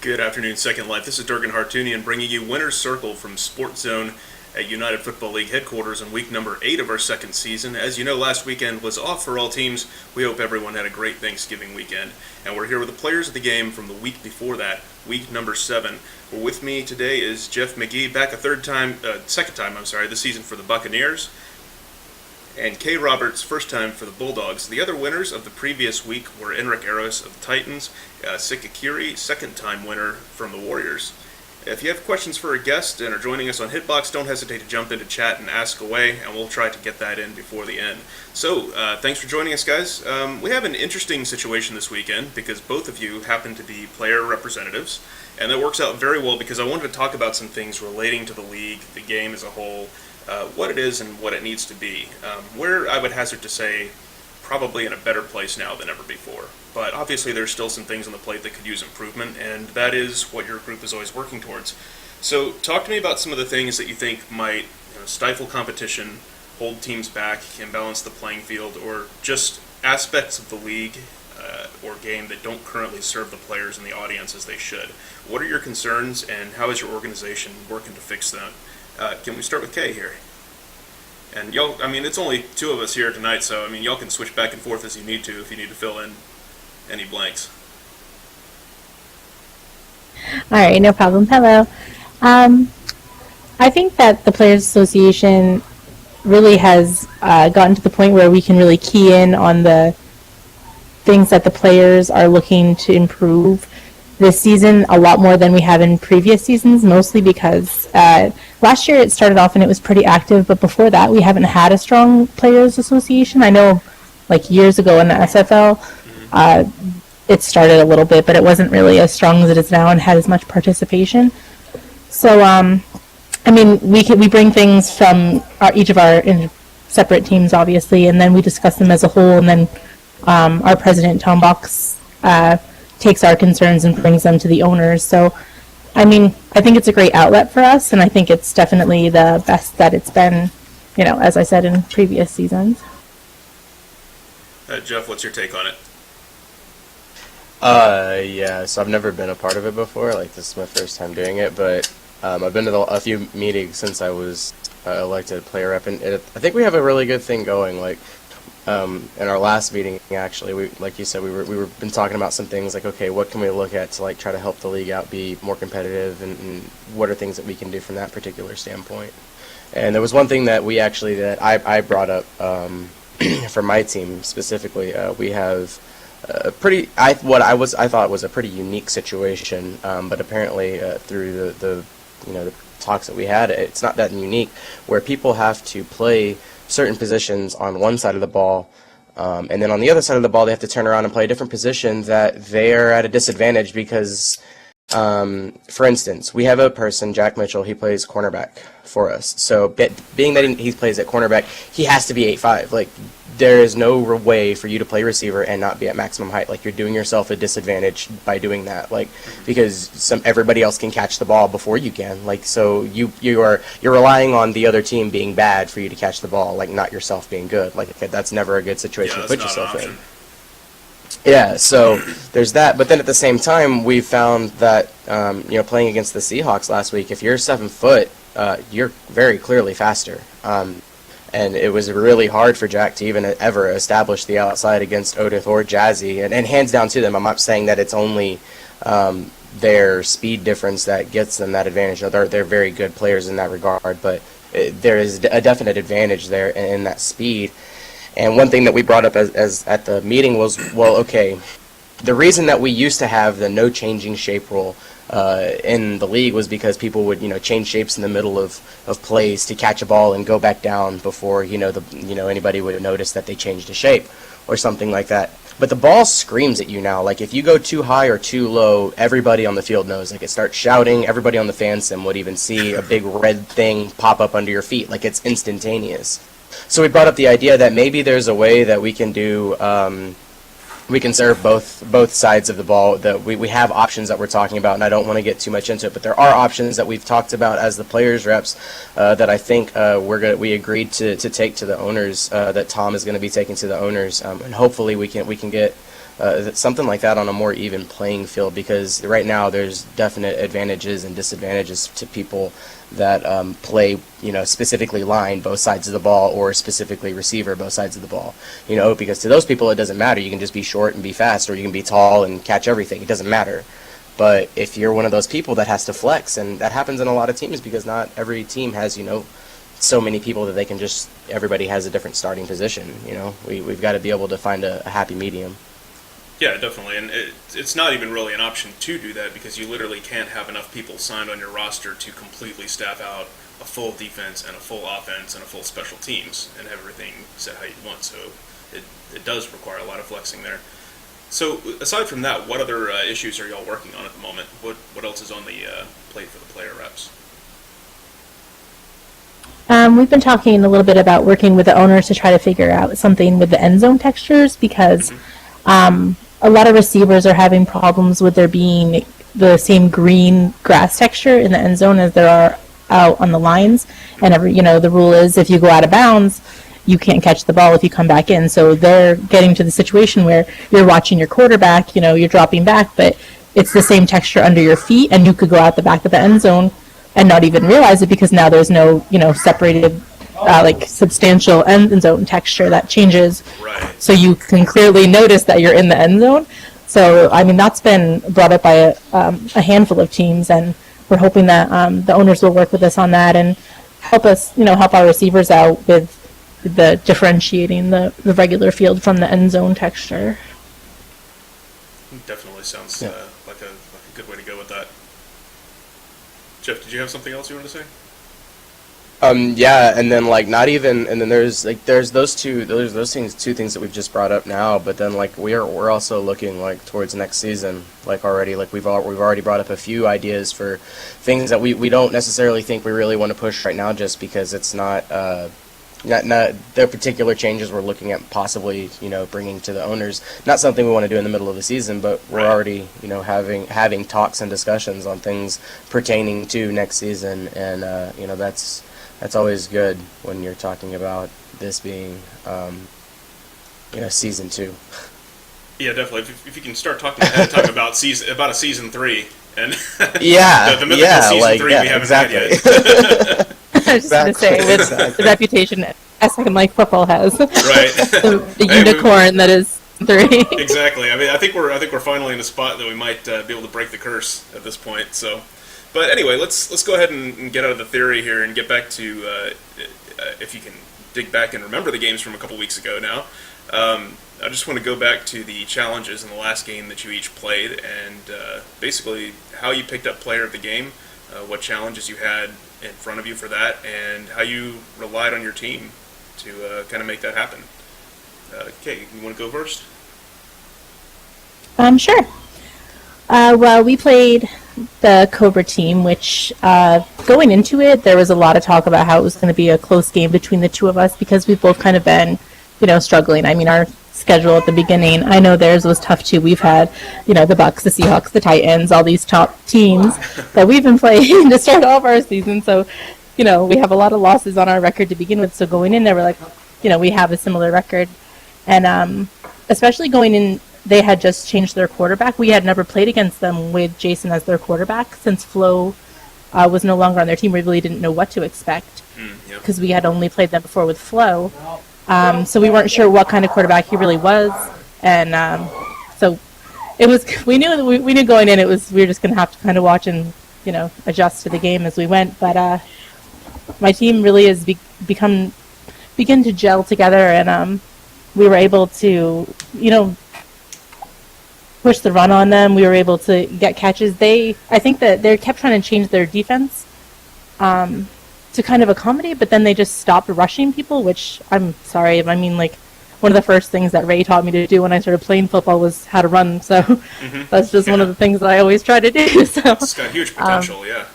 Good afternoon, Second Life. This is Durgan Hartunian bringing you Winner's Circle from Sports Zone at United Football League headquarters in week number 8 of our second season. As you know, last weekend was off for all teams. We hope everyone had a great Thanksgiving weekend. And we're here with the players of the game from the week before that, week number 7. Well, with me today is Jeff McGee, back a second time this season for the Buccaneers. And Kay Roberts, first time for the Bulldogs. The other winners of the previous week were Enric Eros of the Titans, Sikakiri, second-time winner from the Warriors. If you have questions for a guest and are joining us on Hitbox, don't hesitate to jump into chat and ask away, and we'll try to get that in before the end. So, thanks for joining us, guys. We have an interesting situation this weekend because both of you happen to be player representatives, and that works out very well because I wanted to talk about some things relating to the league, the game as a whole, what it is and what it needs to be. Where I would hazard to say probably in a better place now than ever before. But obviously there's still some things on the plate that could use improvement, and that is what your group is always working towards. So talk to me about some of the things that you think might stifle competition, hold teams back, imbalance the playing field, or just aspects of the league or game that don't currently serve the players and the audience as they should. What are your concerns, and how is your organization working to fix them? Can we start with Kay here? And y'all, it's only two of us here tonight, so y'all can switch back and forth as you need to if you need to fill in any blanks. All right, no problem. Hello. I think that the Players Association really has gotten to the point where we can really key in on the things that the players are looking to improve this season a lot more than we have in previous seasons, mostly because last year it started off and it was pretty active, but before that we haven't had a strong Players Association. I know like years ago in the SFL, it started a little bit, but it wasn't really as strong as it is now and had as much participation. So, we bring things from each of our separate teams, obviously, and then we discuss them as a whole, and then our president, Tom Box, takes our concerns and brings them to the owners. So, I think it's a great outlet for us, and I think it's definitely the best that it's been, as I said, in previous seasons. Jeff, what's your take on it? So I've never been a part of it before. Like, this is my first time doing it, but I've been to a few meetings since I was elected player rep, and I think we have a really good thing going. Like, in our last meeting, actually, we, like you said, we were been talking about some things like, okay, what can we look at to like try to help the league out be more competitive, and what are things that we can do from that particular standpoint. And there was one thing that I brought up for my team specifically. We have I thought was a pretty unique situation, but apparently through the talks that we had, it's not that unique, where people have to play certain positions on one side of the ball, and then on the other side of the ball they have to turn around and play a different position that they're at a disadvantage because, for instance, we have a person, Jack Mitchell, he plays cornerback for us. So being that he plays at cornerback, he has to be 8'5". Like, there is no way for you to play receiver and not be at maximum height. Like, you're doing yourself a disadvantage by doing that. Like, because everybody else can catch the ball before you can. Like, so you're relying on the other team being bad for you to catch the ball, like not yourself being good. Like, that's never a good situation to put yourself in. Yeah, so there's that. But then at the same time, we found that playing against the Seahawks last week, if you're 7 foot, you're very clearly faster. And it was really hard for Jack to even ever establish the outside against Odith or Jazzy. And hands down to them, I'm not saying that it's only their speed difference that gets them that advantage. They're very good players in that regard, but there is a definite advantage there in that speed. And one thing that we brought up as at the meeting was, well, okay, the reason that we used to have the no changing shape rule in the league was because people would change shapes in the middle of plays to catch a ball and go back down before anybody would notice that they changed a shape or something like that. But the ball screams at you now. Like, if you go too high or too low, everybody on the field knows. Like, it starts shouting. Everybody on the fan sim would even see a big red thing pop up under your feet. Like, it's instantaneous. So we brought up the idea that maybe there's a way that we can do we can serve both sides of the ball. That we have options that we're talking about, and I don't want to get too much into it, but there are options that we've talked about as the players reps that I think we agreed to take to the owners, that Tom is going to be taking to the owners, and hopefully we can get something like that on a more even playing field, because right now there's definite advantages and disadvantages to people that play, specifically line both sides of the ball, or specifically receiver both sides of the ball. Because to those people it doesn't matter. You can just be short and be fast, or you can be tall and catch everything. It doesn't matter. But if you're one of those people that has to flex, and that happens in a lot of teams because not every team has, so many people that they can just, everybody has a different starting position. We've got to be able to find a happy medium. Yeah, definitely, and it's not even really an option to do that, because you literally can't have enough people signed on your roster to completely staff out a full defense and a full offense and a full special teams and have everything set how you want. So it does require a lot of flexing there. So aside from that, what other issues are y'all working on at the moment? What else is on the plate for the player reps? We've been talking a little bit about working with the owners to try to figure out something with the end zone textures, because a lot of receivers are having problems with there being the same green grass texture in the end zone as there are out on the lines. And the rule is if you go out of bounds, you can't catch the ball if you come back in. So they're getting to the situation where you're watching your quarterback, you're dropping back, but it's the same texture under your feet, and you could go out the back of the end zone and not even realize it, because now there's no, separated substantial end zone texture that changes. Right. So you can clearly notice that you're in the end zone. So, that's been brought up by a handful of teams, and we're hoping that the owners will work with us on that and help us, help our receivers out with the differentiating the regular field from the end zone texture. Definitely sounds like a good way to go with that. Jeff, did you have something else you wanted to say? Yeah, and then and then there's those two things that we've just brought up now, but then we're also looking towards next season, already, we've already brought up a few ideas for things that we don't necessarily think we really want to push right now, just because it's not their particular changes we're looking at possibly bringing to the owners. Not something we want to do in the middle of the season, but we're already having talks and discussions on things pertaining to next season, and that's always good when you're talking about this being, season 2. Yeah, definitely. If you can start talking ahead of time about a season 3, and the mythical season 3 we haven't had yet. I was just going to say, with the reputation that Second Life Football has, right? the unicorn that is 3. Exactly. I think we're finally in a spot that we might be able to break the curse at this point. So. But anyway, let's go ahead and get out of the theory here and get back to, if you can dig back and remember the games from a couple weeks ago now. I just want to go back to the challenges in the last game that you each played, and basically how you picked up player of the game, what challenges you had in front of you for that, and how you relied on your team to kind of make that happen. Okay, you want to go first? Sure. Well, we played the Cobra team, which going into it, there was a lot of talk about how it was going to be a close game between the two of us, because we've both kind of been, struggling. I mean, our schedule at the beginning, I know theirs was tough too. We've had, the Bucks, the Seahawks, the Titans, all these top teams that we've been playing to start off our season. So, we have a lot of losses on our record to begin with. So going in there, we're like, we have a similar record. And especially going in, they had just changed their quarterback. We had never played against them with Jason as their quarterback. Since Flo was no longer on their team, we really didn't know what to expect, because we had only played them before with Flo. So we weren't sure what kind of quarterback he really was. And so it was. We knew going in, we were just going to have to kind of watch and adjust to the game as we went. But my team really has begin to gel together, and we were able to push the run on them. We were able to get catches. I think that they kept trying to change their defense to kind of accommodate, but then they just stopped rushing people, which I'm sorry. I mean, one of the first things that Ray taught me to do when I started playing football was how to run. So that's just one of the things that I always try to do. So it's got huge potential, yeah.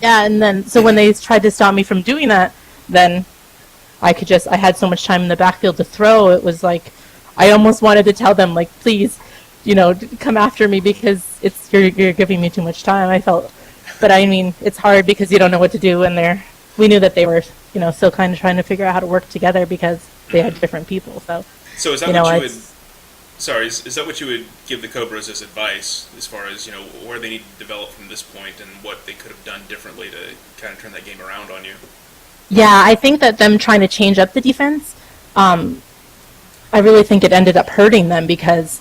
Yeah, and then so when they tried to stop me from doing that, then I had so much time in the backfield to throw. It was like I almost wanted to tell them, please, come after me, because you're giving me too much time. I felt, but I mean, it's hard because you don't know what to do, and we knew that they were, still kind of trying to figure out how to work together because they had different people. So is that what you had? Sorry, is that what you would give the Cobras as advice as far as where they need to develop from this point and what they could have done differently to kind of turn that game around on you? Yeah, I think that them trying to change up the defense, I really think it ended up hurting them because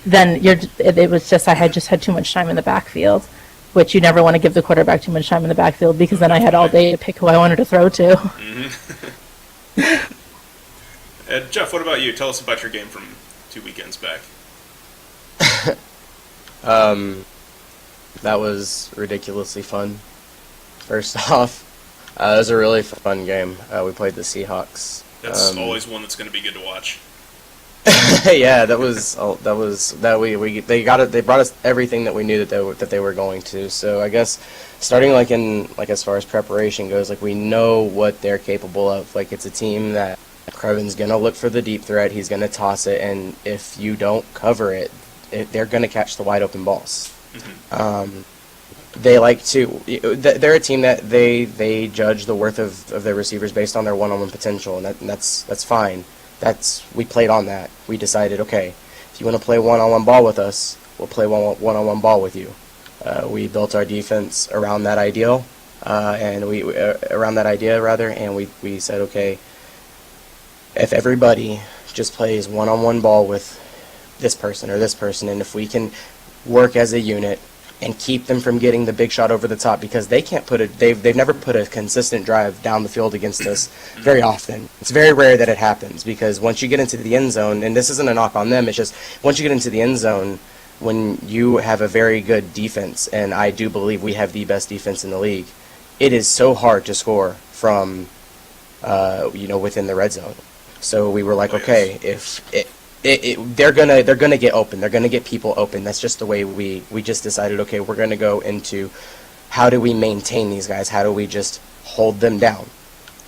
then it was just I had just had too much time in the backfield, which you never want to give the quarterback too much time in the backfield because then I had all day to pick who I wanted to throw to. Jeff, what about you? Tell us about your game from 2 weekends back. That was ridiculously fun. First off, it was a really fun game. We played the Seahawks. That's always one that's going to be good to watch. Yeah, they brought us everything that we knew that they were going to. So I guess starting as far as preparation goes, like we know what they're capable of. Like it's a team that Crevin's gonna look for the deep threat. He's gonna toss it, and if you don't cover it, they're gonna catch the wide open balls. Mm-hmm. They like to. They're a team that they judge the worth of their receivers based on their one-on-one potential, and that's fine. We played on that. We decided, okay, if you want to play one-on-one ball with us, we'll play one-on-one ball with you. We built our defense around that ideal, and around that idea rather, and we said, okay, if everybody just plays one-on-one ball with this person or this person, and if we can work as a unit and keep them from getting the big shot over the top, because they've never put a consistent drive down the field against us very often. It's very rare that it happens, because once you get into the end zone, and this isn't a knock on them, it's just once you get into the end zone, when you have a very good defense, and I do believe we have the best defense in the league, it is so hard to score from within the red zone. So we were like, okay, if they're gonna get open. They're gonna get people open. That's just the way we just decided. Okay, we're gonna go into how do we maintain these guys? How do we just hold them down?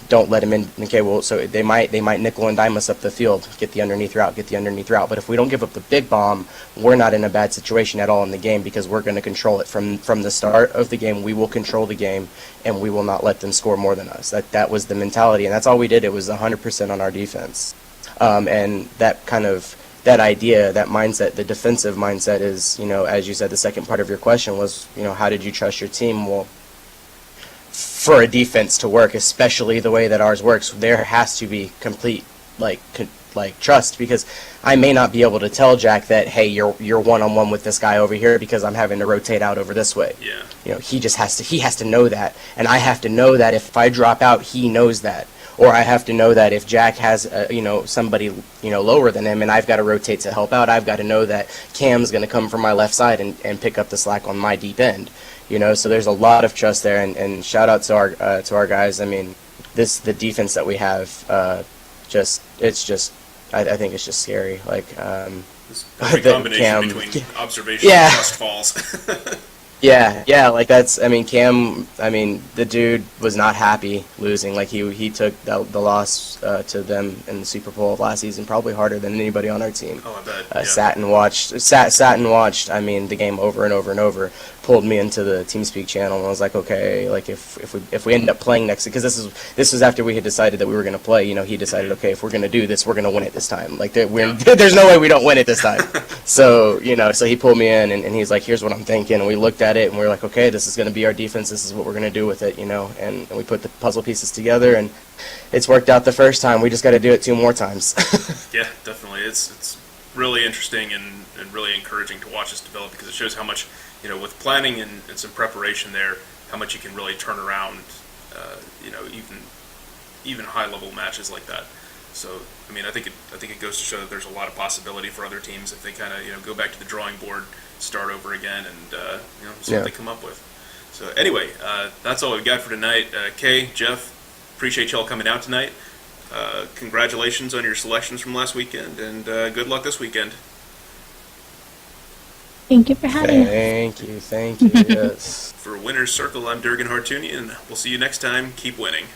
Don't let them in. Okay, well, so they might nickel and dime us up the field. Get the underneath route. But if we don't give up the big bomb, we're not in a bad situation at all in the game, because we're going to control it from the start of the game. We will control the game, and we will not let them score more than us. That was the mentality, and that's all we did. It was 100% on our defense. And that idea, that mindset, the defensive mindset is, as you said, the second part of your question was, how did you trust your team? Well, for a defense to work, especially the way that ours works, there has to be complete, trust, because I may not be able to tell Jack that, hey, you're one-on-one with this guy over here because I'm having to rotate out over this way. Yeah. He has to know that, and I have to know that if I drop out, he knows that. Or I have to know that if Jack has, somebody, lower than him, and I've got to rotate to help out, I've got to know that Cam's going to come from my left side and pick up the slack on my deep end. So there's a lot of trust there, and shout out to our guys. I mean, the defense that we have, I think it's just scary. This perfect combination between observation and trust falls. Yeah, Cam, the dude was not happy losing. He took the loss to them in the Super Bowl of last season probably harder than anybody on our team. Oh, I bet. Yeah. Sat and watched, the game over and over and over. Pulled me into the TeamSpeak channel, and I was like, okay, if we end up playing next, because this was after we had decided that we were going to play. He decided, okay, if we're going to do this, we're going to win it this time. There's no way we don't win it this time. So he pulled me in, and he's like, here's what I'm thinking. And we looked at it, and we were like, okay, this is going to be our defense. This is what we're going to do with it, and we put the puzzle pieces together, and it's worked out the first time. We just got to do it 2 more times. Yeah, definitely. It's really interesting and really encouraging to watch us develop, because it shows how much, with planning and some preparation there, how much you can really turn around, even high-level matches like that. So, I think it goes to show that there's a lot of possibility for other teams if they kind of, go back to the drawing board, start over again, and, see what they come up with. So, anyway, that's all we've got for tonight. Kay, Jeff, appreciate y'all coming out tonight. Congratulations on your selections from last weekend, and good luck this weekend. Thank you for having us. Thank you, yes. For Winner's Circle, I'm Durgan Hartunian. We'll see you next time. Keep winning.